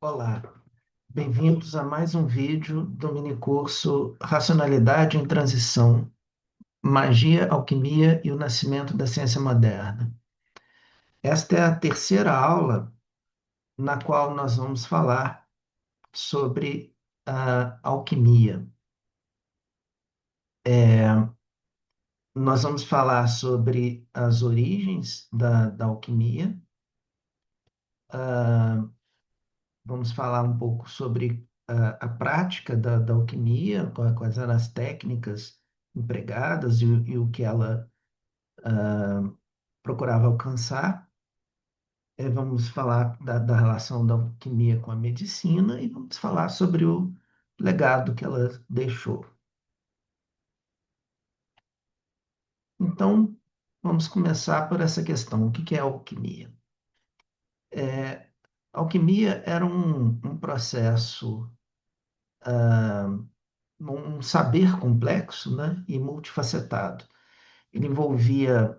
Olá, bem-vindos a mais um vídeo do minicurso Racionalidade em Transição, Magia, Alquimia e o Nascimento da Ciência Moderna. Esta é a terceira aula na qual nós vamos falar sobre a alquimia. Nós vamos falar sobre as origens da alquimia, vamos falar um pouco sobre a prática da alquimia, quais eram as técnicas empregadas e o que ela procurava alcançar. Vamos falar da relação da alquimia com a medicina e vamos falar sobre o legado que ela deixou. Então, vamos começar por essa questão: o que é a alquimia? A alquimia era um processo, um saber complexo, né, e multifacetado. Ele envolvia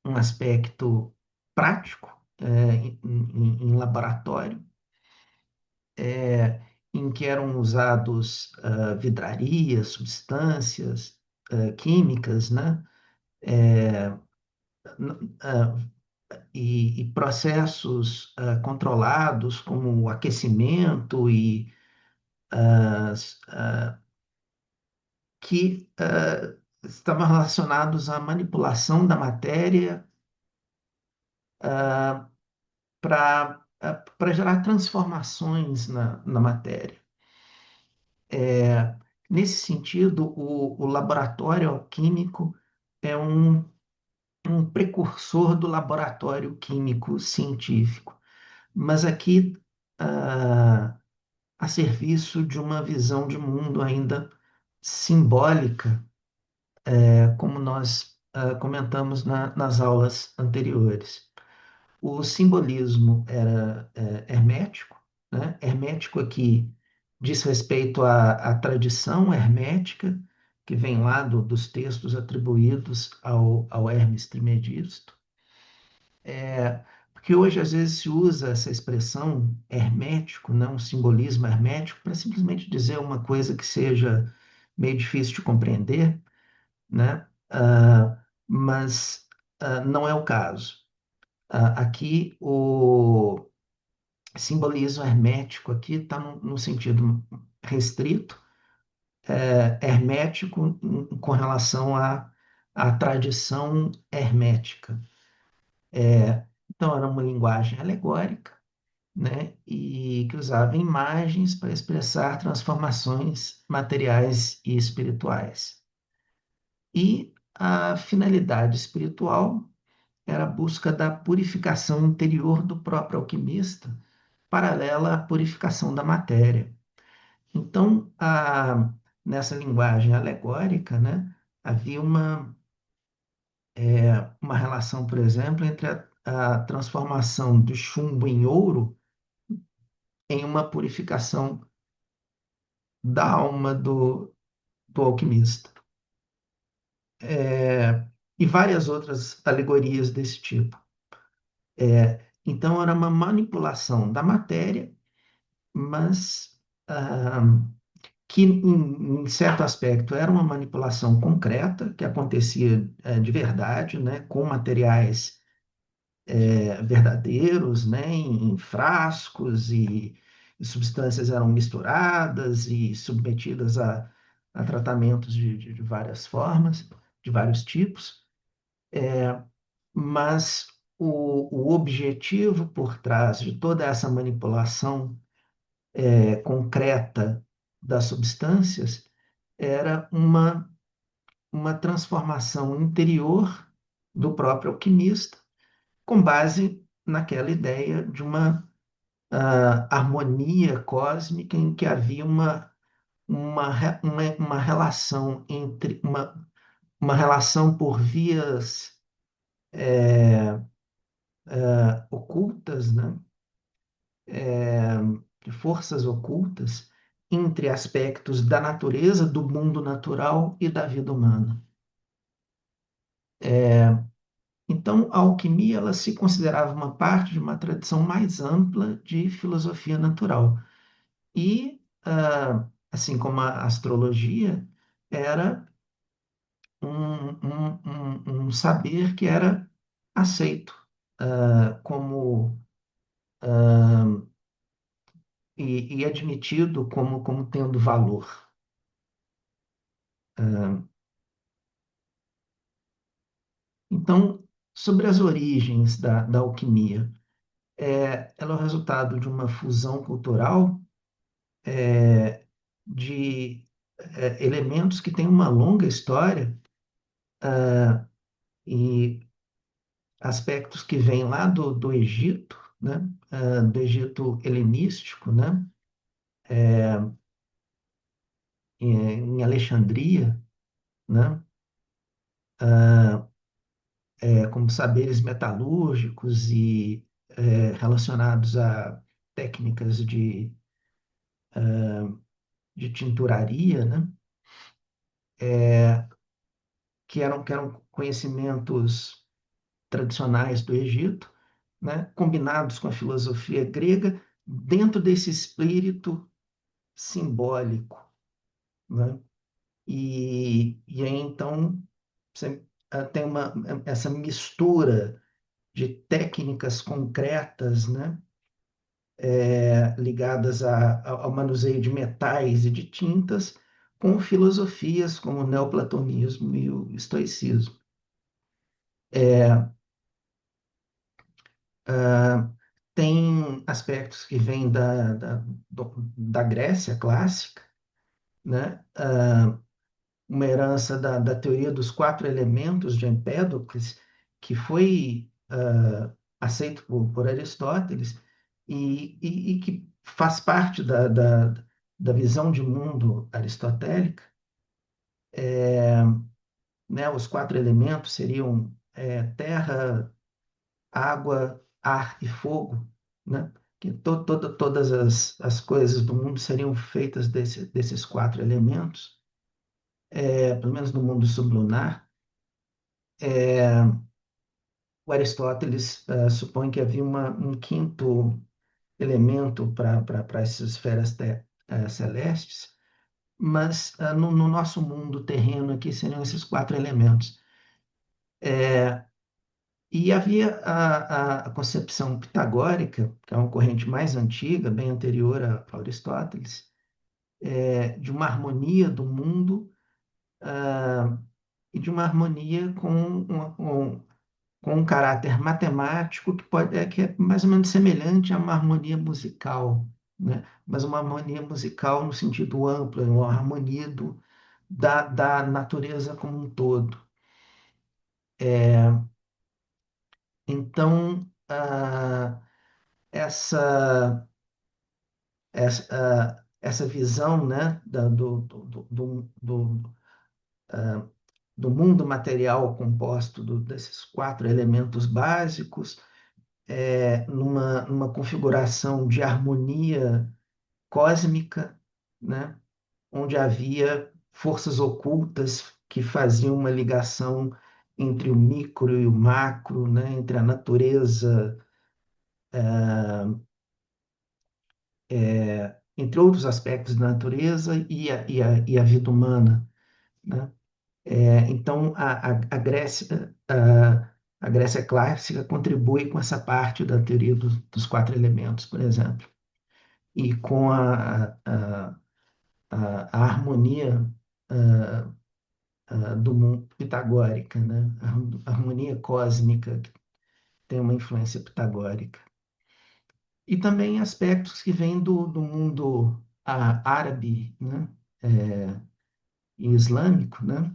um aspecto prático, em laboratório, em que eram usados vidrarias, substâncias químicas, né? Ah, e processos controlados, como o aquecimento que estavam relacionados à manipulação da matéria para gerar transformações na matéria. Nesse sentido, o laboratório alquímico é um precursor do laboratório químico científico, mas aqui ah, a serviço de uma visão de mundo ainda simbólica, como nós comentamos nas aulas anteriores. O simbolismo era hermético, né? Hermético aqui diz respeito à tradição hermética, que vem lá dos textos atribuídos ao Hermes Trismegisto. Porque hoje, às vezes, se usa essa expressão hermético, né? Um simbolismo hermético, para simplesmente dizer uma coisa que seja meio difícil de compreender, né? Mas não é o caso. Aqui o simbolismo hermético aqui está no sentido restrito, hermético com relação à tradição hermética. Então, era uma linguagem alegórica, né, e que usava imagens para expressar transformações materiais e espirituais. E a finalidade espiritual era a busca da purificação interior do próprio alquimista, paralela à purificação da matéria. Então, nessa linguagem alegórica, né, havia uma relação, por exemplo, entre a transformação do chumbo em ouro em uma purificação da alma do alquimista. E várias outras alegorias desse tipo. Então, era uma manipulação da matéria, mas que, em certo aspecto, era uma manipulação concreta, que acontecia de verdade, né, com materiais verdadeiros, né, em frascos, e substâncias eram misturadas e submetidas a tratamentos de várias formas, de vários tipos, mas o objetivo por trás de toda essa manipulação concreta das substâncias era uma transformação interior do próprio alquimista, com base naquela ideia de uma harmonia cósmica em que havia uma relação entre uma relação por vias ocultas, né? De forças ocultas entre aspectos da natureza, do mundo natural e da vida humana. Então, a alquimia ela se considerava uma parte de uma tradição mais ampla de filosofia natural. E, assim como a astrologia, era um saber que era aceito como e admitido como tendo valor. Ah, então, sobre as origens da alquimia, ela é o resultado de uma fusão cultural é, de elementos que têm uma longa história e aspectos que vêm lá do Egito, né? Do Egito helenístico, né? Em Alexandria, né? Como saberes metalúrgicos e relacionados a técnicas de tinturaria, né? Que eram conhecimentos tradicionais do Egito, né? Combinados com a filosofia grega, dentro desse espírito simbólico, né? E aí, então, você tem essa mistura de técnicas concretas, né? Ligadas ao manuseio de metais e de tintas, com filosofias como o neoplatonismo e o estoicismo. Ah, Tem aspectos que vêm da Grécia clássica, né? Uma herança da teoria dos quatro elementos de Empédocles, que foi aceito por Aristóteles e que faz parte da visão de mundo aristotélica, né? Os quatro elementos seriam terra, água, ar e fogo, né? Que todas as coisas do mundo seriam feitas desses quatro elementos, pelo menos no mundo sublunar. O Aristóteles supõe que havia um quinto elemento para essas esferas celestes, mas no nosso mundo terreno aqui seriam esses quatro elementos. E havia a concepção pitagórica, que é uma corrente mais antiga, bem anterior a Aristóteles, de uma harmonia do mundo e de uma harmonia com um caráter matemático que é mais ou menos semelhante a uma harmonia musical, né? Mas uma harmonia musical no sentido amplo, uma harmonia da natureza como um todo. Então, essa, essa visão, né, do mundo material composto desses quatro elementos básicos, numa configuração de harmonia cósmica, né, onde havia forças ocultas que faziam uma ligação entre o micro e o macro, né, entre a natureza, entre outros aspectos da natureza e a vida humana, né? Então, a Grécia clássica contribui com essa parte da teoria dos quatro elementos, por exemplo, e com a harmonia do mundo pitagórica, né? A harmonia cósmica, que tem uma influência pitagórica. E também aspectos que vêm do mundo árabe, né? É, e islâmico, né?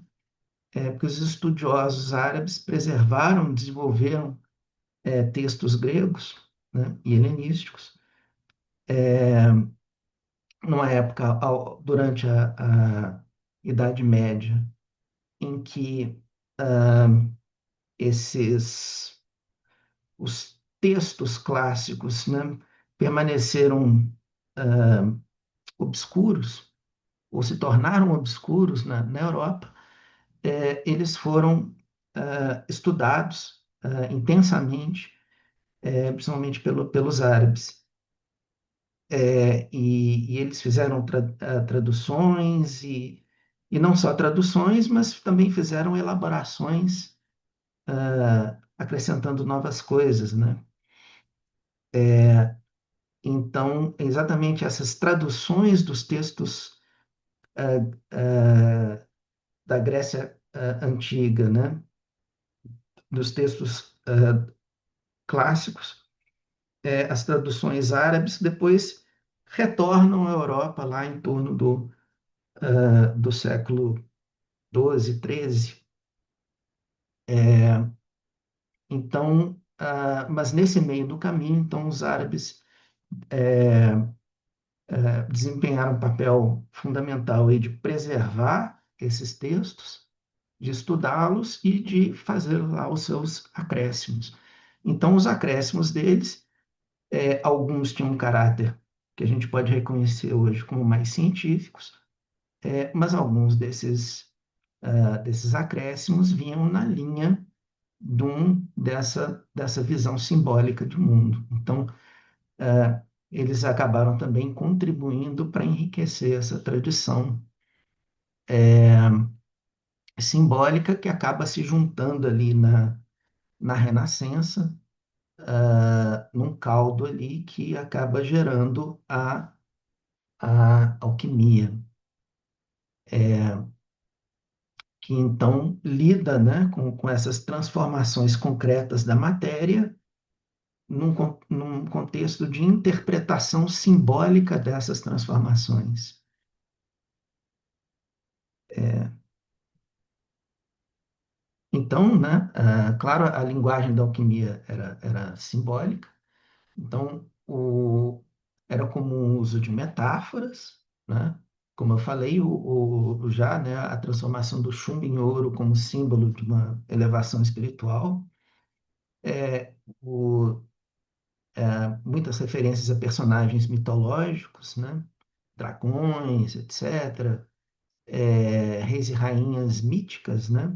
Porque os estudiosos árabes preservaram, desenvolveram textos gregos, né? E helenísticos, numa época, durante a Idade Média, em que esses os textos clássicos, né, permaneceram obscuros ou se tornaram obscuros na Europa. Eles foram estudados intensamente, principalmente pelos árabes. E eles fizeram traduções, e não só traduções, mas também fizeram elaborações, acrescentando novas coisas, né? Então, exatamente essas traduções dos textos da Grécia antiga, né? Dos textos clássicos, as traduções árabes depois retornam à Europa lá em torno do século 12, 13. Então, mas nesse meio do caminho, então, os árabes desempenharam um papel fundamental aí de preservar esses textos, de estudá-los e de fazer lá os seus acréscimos. Então, os acréscimos deles, alguns tinham um caráter que a gente pode reconhecer hoje como mais científicos, mas alguns desses acréscimos vinham na linha dessa visão simbólica de mundo. Então, eles acabaram também contribuindo para enriquecer essa tradição simbólica que acaba se juntando ali na Renascença, num caldo ali que acaba gerando a alquimia, que então lida, né, com essas transformações concretas da matéria num contexto de interpretação simbólica dessas transformações. Então, né, claro, a linguagem da alquimia era simbólica, então era comum o uso de metáforas, né? Como eu falei, já, né, a transformação do chumbo em ouro como símbolo de uma elevação espiritual, é, o, muitas referências a personagens mitológicos, né? Dragões, etc., reis e rainhas míticas, né?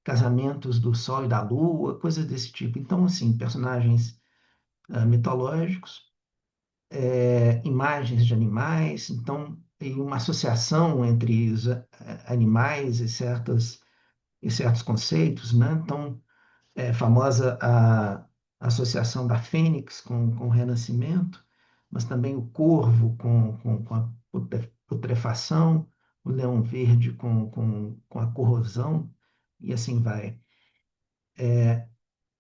Casamentos do Sol e da Lua, coisas desse tipo. Então, assim, personagens mitológicos, imagens de animais, então, e uma associação entre os animais e certos conceitos, né? Então, é famosa a associação da fênix com o renascimento, mas também o corvo com a putrefação, o leão verde com a corrosão, e assim vai.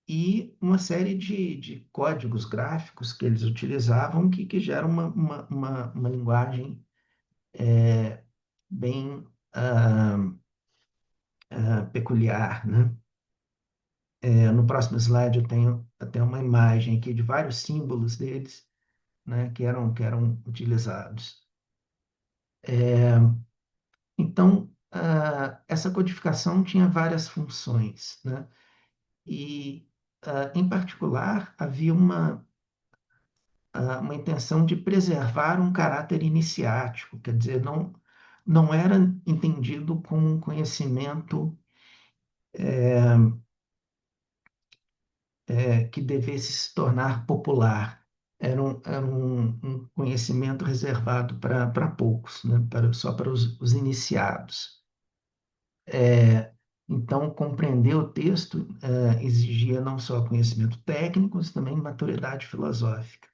E uma série de códigos gráficos que eles utilizavam que geram uma linguagem bem peculiar, né? No próximo slide eu tenho até uma imagem aqui de vários símbolos deles, né, que eram utilizados. Então, essa codificação tinha várias funções, né? E, em particular, havia uma intenção de preservar um caráter iniciático, quer dizer, não era entendido como um conhecimento que devesse se tornar popular. Era um conhecimento reservado para poucos, né? Só para os iniciados. É, então, compreender o texto exigia não só conhecimento técnico, mas também maturidade filosófica.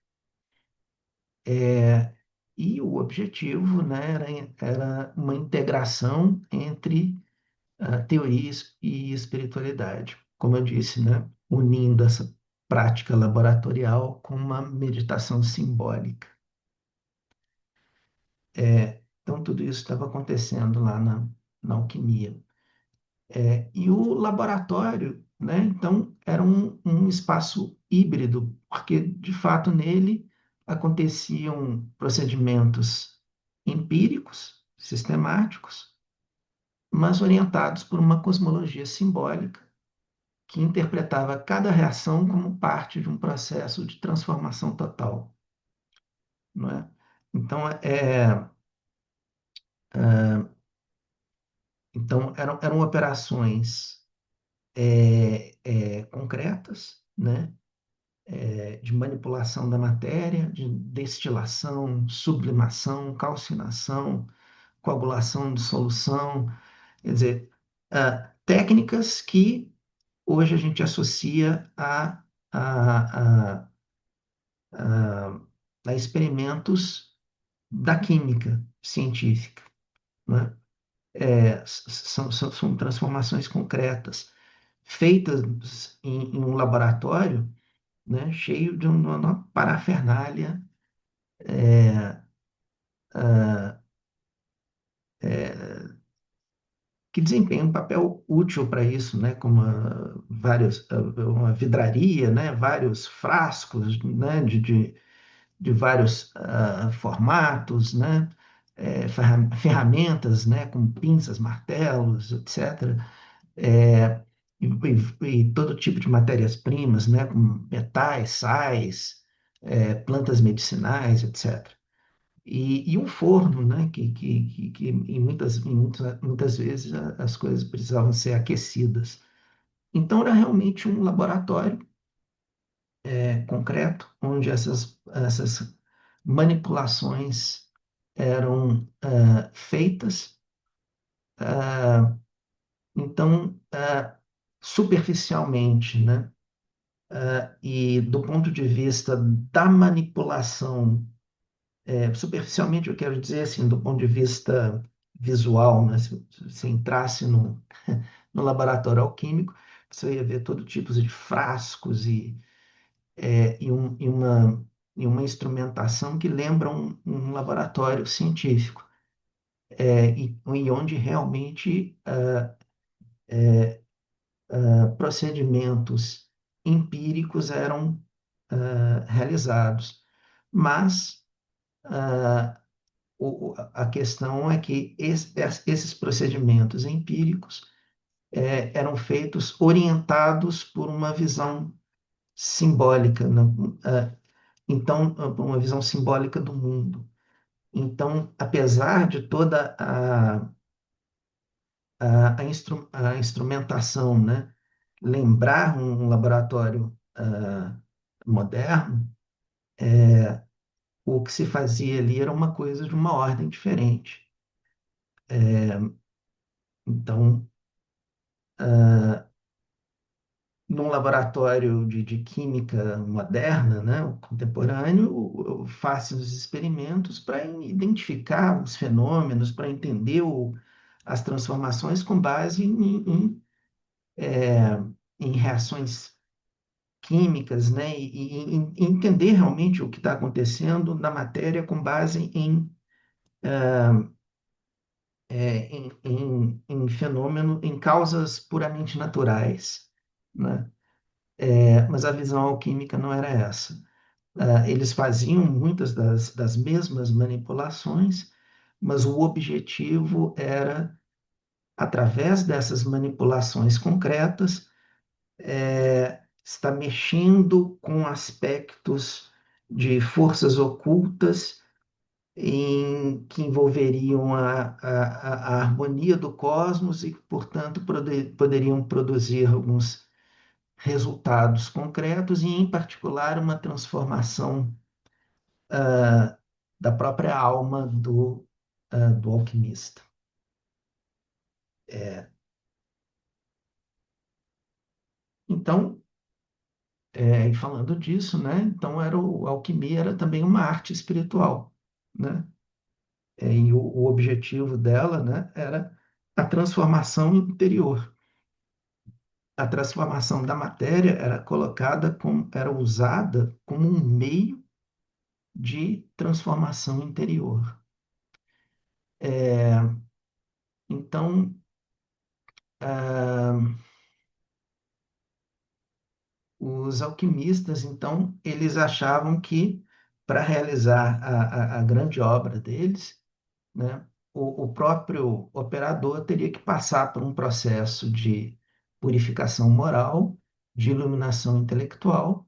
E o objetivo, né, era uma integração entre teoria e espiritualidade. Como eu disse, né, unindo essa prática laboratorial com uma meditação simbólica. Então, tudo isso estava acontecendo lá na alquimia. E o laboratório, né, então, era um espaço híbrido, porque, de fato, nele aconteciam procedimentos empíricos, sistemáticos, mas orientados por uma cosmologia simbólica que interpretava cada reação como parte de um processo de transformação total, não é? Então, então eram operações concretas, né? De manipulação da matéria, de destilação, sublimação, calcinação, coagulação de solução, quer dizer, técnicas que hoje a gente associa a, a, a, a experimentos da química científica, né? São transformações concretas, feitas em um laboratório, né, cheio de uma parafernália ah, que desempenha um papel útil para isso, né, como uma vidraria, né, vários frascos, né, de vários formatos, né, ferramentas, né, com pinças, martelos, etc. É, e todo tipo de matérias-primas, né, como metais, sais, plantas medicinais, etc. E um forno, né, que muitas vezes as coisas precisavam ser aquecidas. Então, era realmente um laboratório concreto, onde essas manipulações eram feitas. ah, então, superficialmente, né? E do ponto de vista da manipulação, superficialmente eu quero dizer assim, do ponto de vista visual, né? Se você entrasse no laboratório alquímico, você ia ver todo tipo de frascos e uma instrumentação que lembra um laboratório científico, e onde realmente procedimentos empíricos eram realizados. Mas a questão é que esses procedimentos empíricos eram feitos orientados por uma visão simbólica, né? Então, por uma visão simbólica do mundo. Então, apesar de toda a instrumentação, né, lembrar um laboratório moderno, o que se fazia ali era uma coisa de uma ordem diferente. Então, num laboratório de química moderna, né, o contemporâneo, faz os experimentos para identificar os fenômenos, para entender as transformações com base em reações químicas, né, e entender realmente o que está acontecendo na matéria com base em fenômeno, em causas puramente naturais, né? Mas a visão alquímica não era essa. Eles faziam muitas das mesmas manipulações, mas o objetivo era, através dessas manipulações concretas, estar mexendo com aspectos de forças ocultas que envolveriam a harmonia do cosmos e, portanto, poderiam produzir alguns resultados concretos e, em particular, uma transformação da própria alma do alquimista. É, então, e falando disso, né? Então a alquimia era também uma arte espiritual, né? E o objetivo dela, né, era a transformação interior. A transformação da matéria era usada como um meio de transformação interior. É, então, ah, os alquimistas, então, eles achavam que para realizar a grande obra deles, né, o próprio operador teria que passar por um processo de purificação moral, de iluminação intelectual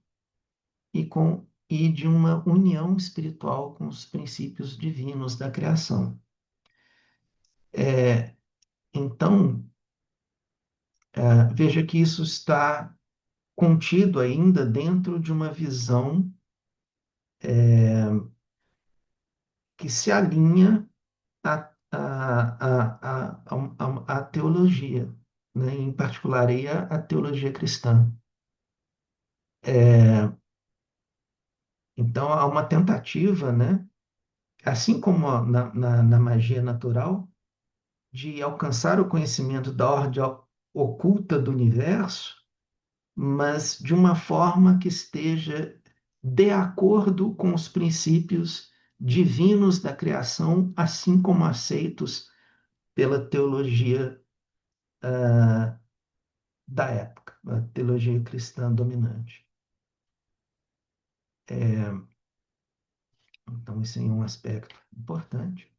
e de uma união espiritual com os princípios divinos da criação. Então, Veja que isso está contido ainda dentro de uma visão que se alinha à teologia, né? Em particular aí a teologia cristã. É, então, há uma tentativa, né? Assim como na magia natural, de alcançar o conhecimento da ordem oculta do universo, mas de uma forma que esteja de acordo com os princípios divinos da criação, assim como aceitos pela teologia da época, a teologia cristã dominante. É, então, esse é um aspecto importante.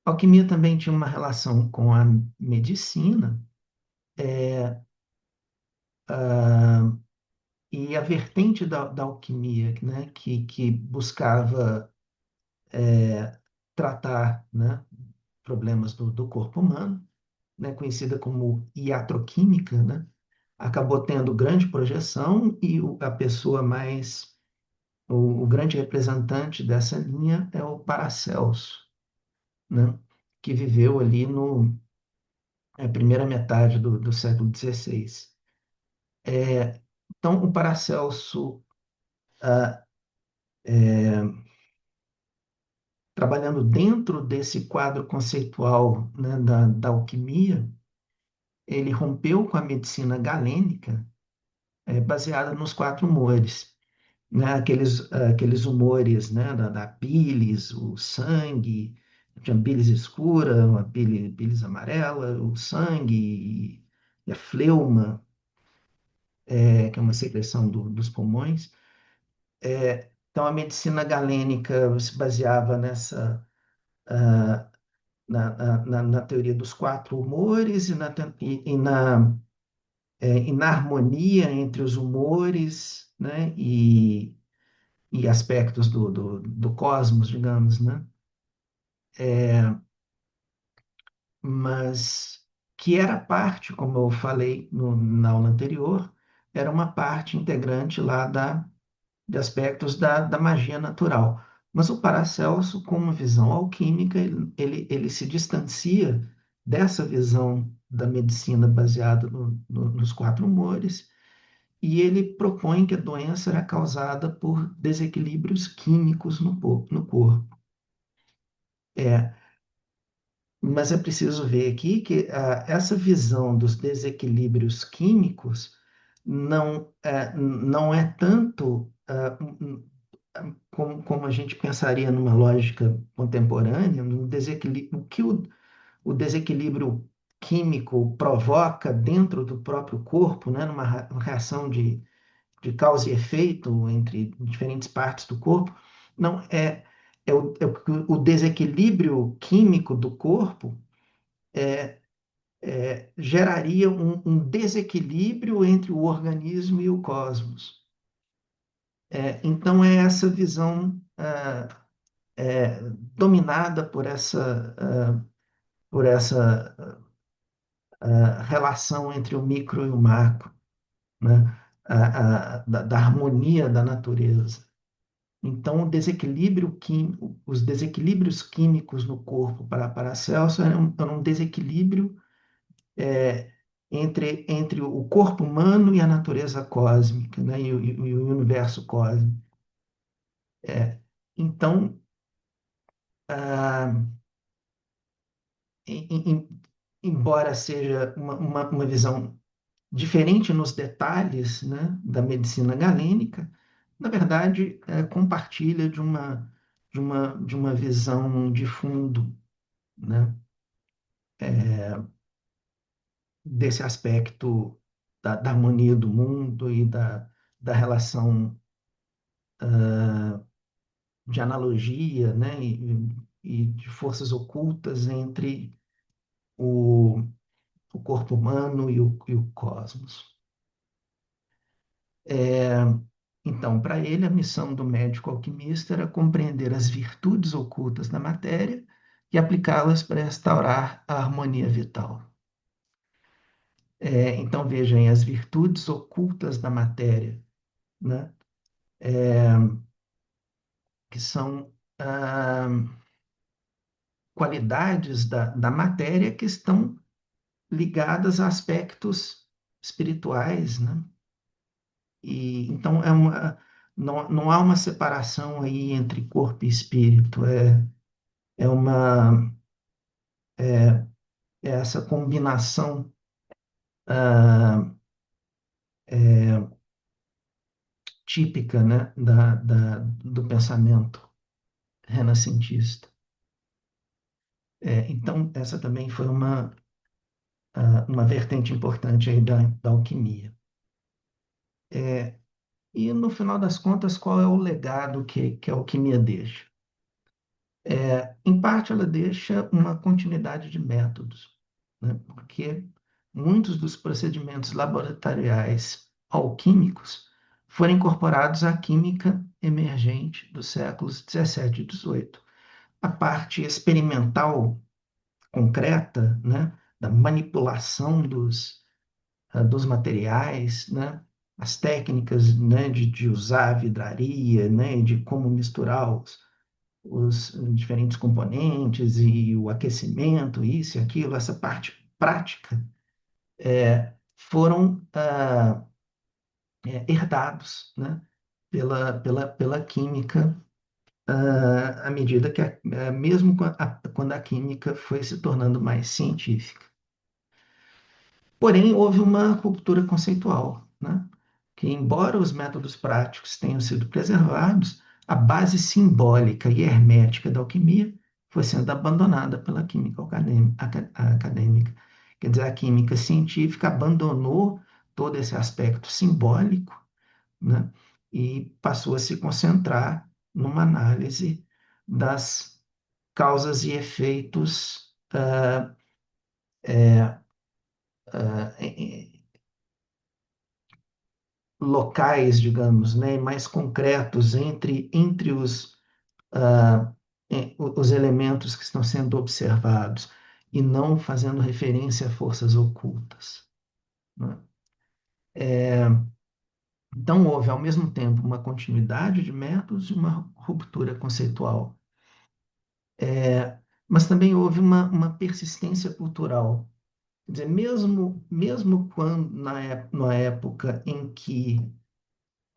A alquimia também tinha uma relação com a medicina, ah, e a vertente da alquimia, né, que buscava tratar, né, problemas do corpo humano, né, conhecida como iatroquímica, né, acabou tendo grande projeção e a pessoa mais, o grande representante dessa linha é o Paracelso, né, que viveu ali no primeira metade do século XVI. Então, o Paracelso, ah, trabalhando dentro desse quadro conceitual, né, da alquimia, ele rompeu com a medicina galênica, baseada nos quatro humores, né, aqueles humores, né, da bilis, o sangue, tinha bilis escura, uma bilis amarela, o sangue e a fleuma, que é uma secreção dos pulmões. Então, a medicina galênica se baseava na teoria dos quatro humores e na harmonia entre os humores, né, e aspectos do cosmos, digamos, né? Mas que era parte, como eu falei na aula anterior, era uma parte integrante lá de aspectos da magia natural. Mas o Paracelso, com uma visão alquímica, ele se distancia dessa visão da medicina baseada nos quatro humores, e ele propõe que a doença era causada por desequilíbrios químicos no corpo. É, mas é preciso ver aqui que essa visão dos desequilíbrios químicos não é tanto como a gente pensaria numa lógica contemporânea, no desequilíbrio, o que o desequilíbrio químico provoca dentro do próprio corpo, né, numa reação de causa e efeito entre diferentes partes do corpo, não o desequilíbrio químico do corpo geraria um desequilíbrio entre o organismo e o cosmos. Então, é essa visão dominada por essa relação entre o micro e o macro, né? Da harmonia da natureza. Então, os desequilíbrios químicos no corpo para Paracelso eram um desequilíbrio é, entre o corpo humano e a natureza cósmica, né? E o universo cósmico. Então, ah, em- em- embora seja uma visão diferente nos detalhes, né, da medicina galênica, na verdade, compartilha de uma visão de fundo, né, desse aspecto da harmonia do mundo e da relação de analogia, né, e de forças ocultas entre o, o corpo humano e o cosmos. É, Então, para ele, a missão do médico alquimista era compreender as virtudes ocultas da matéria e aplicá-las para restaurar a harmonia vital. Então, vejam, as virtudes ocultas da matéria, né? Que são qualidades da matéria que estão ligadas a aspectos espirituais, né? E então não há uma separação aí entre corpo e espírito, é uma é essa combinação ah, típica, né, do pensamento renascentista. Então, essa também foi uma vertente importante aí da alquimia. E, no final das contas, qual é o legado que a alquimia deixa? Em parte, ela deixa uma continuidade de métodos, né? Porque muitos dos procedimentos laboratoriais alquímicos foram incorporados à química emergente dos séculos 17 e 18. A parte experimental concreta, né, da manipulação dos materiais, né, as técnicas, né, de usar a vidraria, né, de como misturar os diferentes componentes e o aquecimento, isso e aquilo, essa parte prática, foram herdados, né, pela química à medida que, mesmo quando a química foi se tornando mais científica. Porém, houve uma ruptura conceitual, né? Que, embora os métodos práticos tenham sido preservados, a base simbólica e hermética da alquimia foi sendo abandonada pela química acadêmica. Quer dizer, a química científica abandonou todo esse aspecto simbólico, né? E passou a se concentrar numa análise das causas e efeitos locais, digamos, né, mais concretos entre ah, os elementos que estão sendo observados e não fazendo referência a forças ocultas, né? Então, houve, ao mesmo tempo, uma continuidade de métodos e uma ruptura conceitual. Mas também houve uma persistência cultural. Quer dizer, mesmo quando, na época em que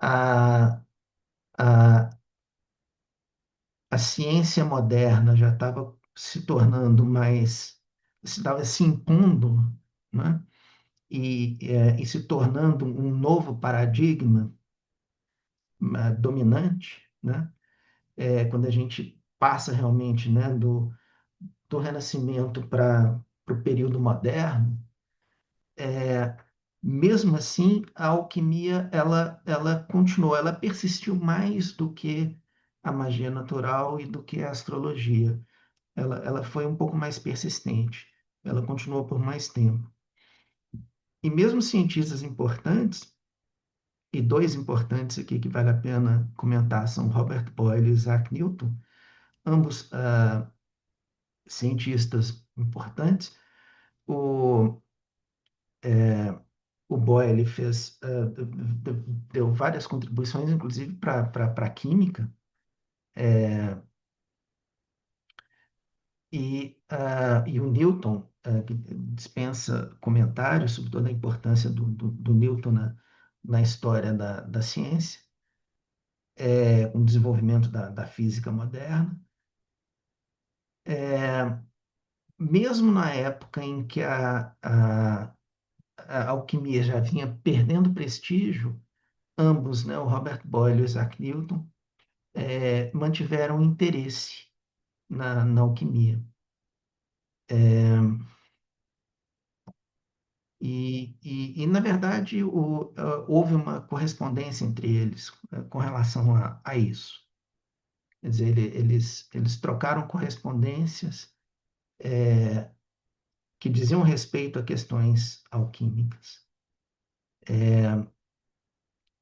a, a, a ciência moderna já estava se tornando mais, estava se impondo, né? E se tornando um novo paradigma dominante, né? Quando a gente passa realmente, né, do Renascimento para o período moderno, é, mesmo assim, a alquimia ela continuou, ela persistiu mais do que a magia natural e do que a astrologia. Ela foi um pouco mais persistente, ela continuou por mais tempo. E mesmo cientistas importantes, e dois importantes aqui que vale a pena comentar são Robert Boyle e Isaac Newton, ambos cientistas importantes. O, o Boyle deu várias contribuições, inclusive para a química, e o Newton, que dispensa comentários sobre toda a importância do Newton na história da ciência, com o desenvolvimento da física moderna. Mesmo na época em que a alquimia já vinha perdendo prestígio, ambos, né, o Robert Boyle e o Isaac Newton, mantiveram interesse na alquimia. Na verdade, houve uma correspondência entre eles com relação a isso. Quer dizer, eles trocaram correspondências que diziam respeito a questões alquímicas.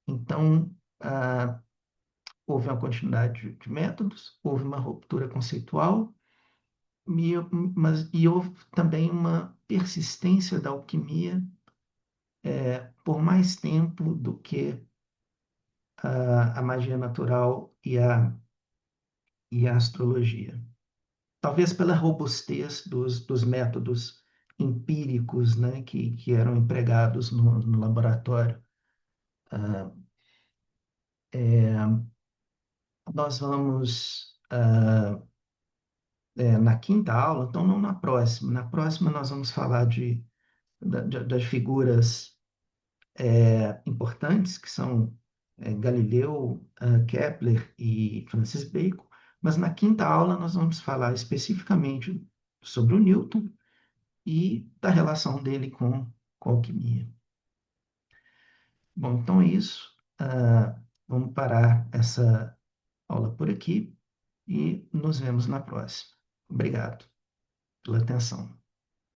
Então, houve uma continuidade de métodos, houve uma ruptura conceitual, e houve também uma persistência da alquimia por mais tempo do que a magia natural e a astrologia. Talvez pela robustez dos métodos empíricos, né, que eram empregados no laboratório. Ah, nós vamos, na quinta aula, então não na próxima. Na próxima nós vamos falar das figuras importantes, que são Galileu, Kepler e Francis Bacon, mas na quinta aula nós vamos falar especificamente sobre o Newton e da relação dele com a alquimia. Bom, então é isso. Vamos parar essa aula por aqui e nos vemos na próxima. Obrigado pela atenção.